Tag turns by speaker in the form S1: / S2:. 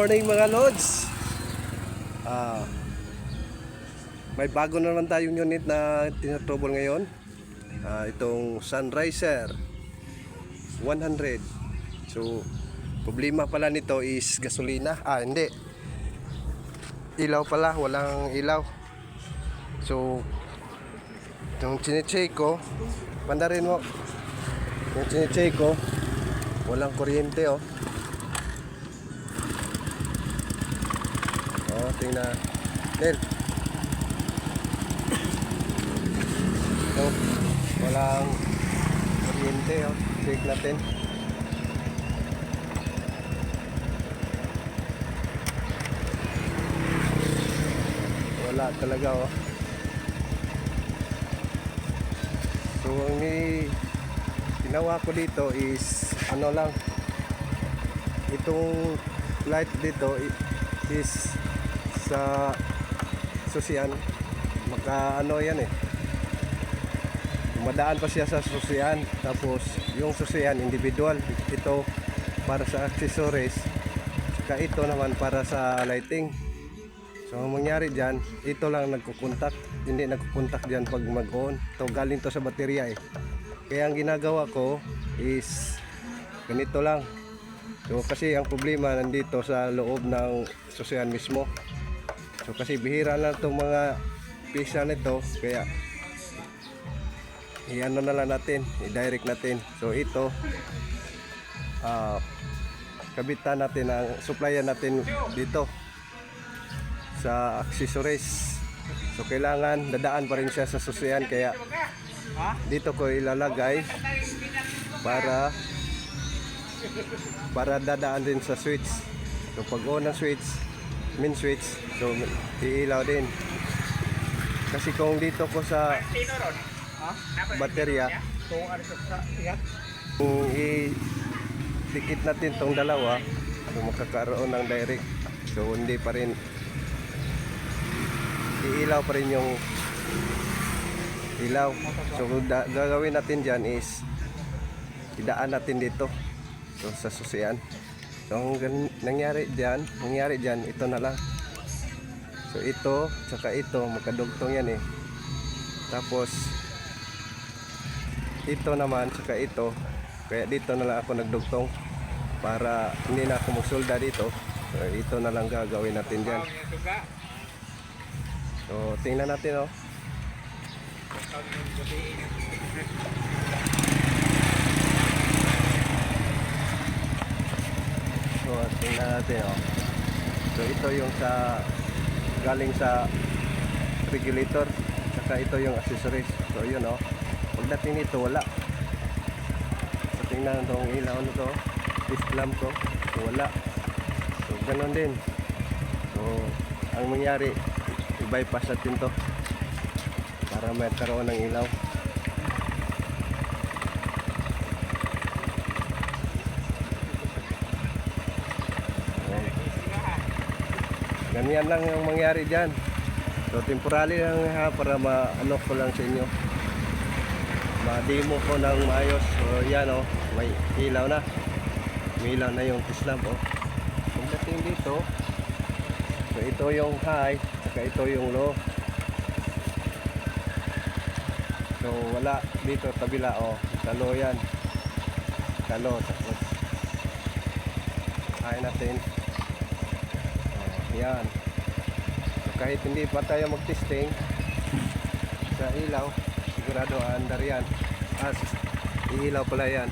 S1: morning mga lods. May bago na naman tayong unit na tinatrouble ngayon. Itong Sunriser 100. So problema pala nito is gasolina. Hindi, ilaw pala, walang ilaw. So yung chine-check ko, pandarin mo. Yung chine-check ko, walang kuryente oh. Tingnan. Del. So, walang kuryente oh. Check natin. Wala talaga oh. So, ang ginawa ko dito is ano lang. Itong light dito is sa susian, ano yan eh, madaan pa siya sa susian, tapos yung susian individual, ito para sa accessories, saka ito naman para sa lighting. So ang mangyari dyan, ito lang nagkukontak, hindi nagkukontak dyan pag mag-on. Ito galing to sa baterya eh, kaya ang ginagawa ko is ganito lang. So kasi ang problema nandito sa loob ng susian mismo. So kasi bihira na itong mga pisa nito, kaya i-ano na lang natin, i-direct natin. So ito kabitan natin, ang supplyan natin dito sa accessories. So kailangan dadaan pa rin siya sa susian, kaya dito ko ilalagay para dadaan din sa switch. So pag on ang switch, main switch, so iilaw din. Kasi kung dito ko sa baterya, kung i-dikit natin tong dalawa, so makakaroon ng direct. So hindi pa rin, iilaw pa rin yung ilaw. So gagawin natin dyan is idaan natin dito, so sa susian. So ang nangyari dyan, ito na lang. So ito, tsaka ito, magkadugtong yan eh. Tapos ito naman, tsaka ito, kaya dito na lang ako nagdugtong para hindi na ako magsolda dito. So ito na lang gagawin natin dyan. So tingnan natin oh. So tingnan natin oh. So ito yung galing sa regulator, saka ito yung accessories. So yun oh. Pagdating nito wala. So tingnan itong ilaw nito, fist lamp ko, so wala. So ganun din. So ang mangyari, i-bypass natin to para magkaroon ng ilaw. Ganyan lang yung mangyari dyan. So temporary lang ha, para ma-ano ko lang sa inyo, ma-demo ko ng maayos. So yan oh, may ilaw na. May ilaw na yung fist lamp oh. Pagdating dito, so ito yung high, saka ito yung low. So wala dito kabila oh, sa low yan, sa low. Tapos high natin. Yan. So kahit hindi pa tayo mag-testing sa ilaw, sigurado andar yan. Iilaw pala yan.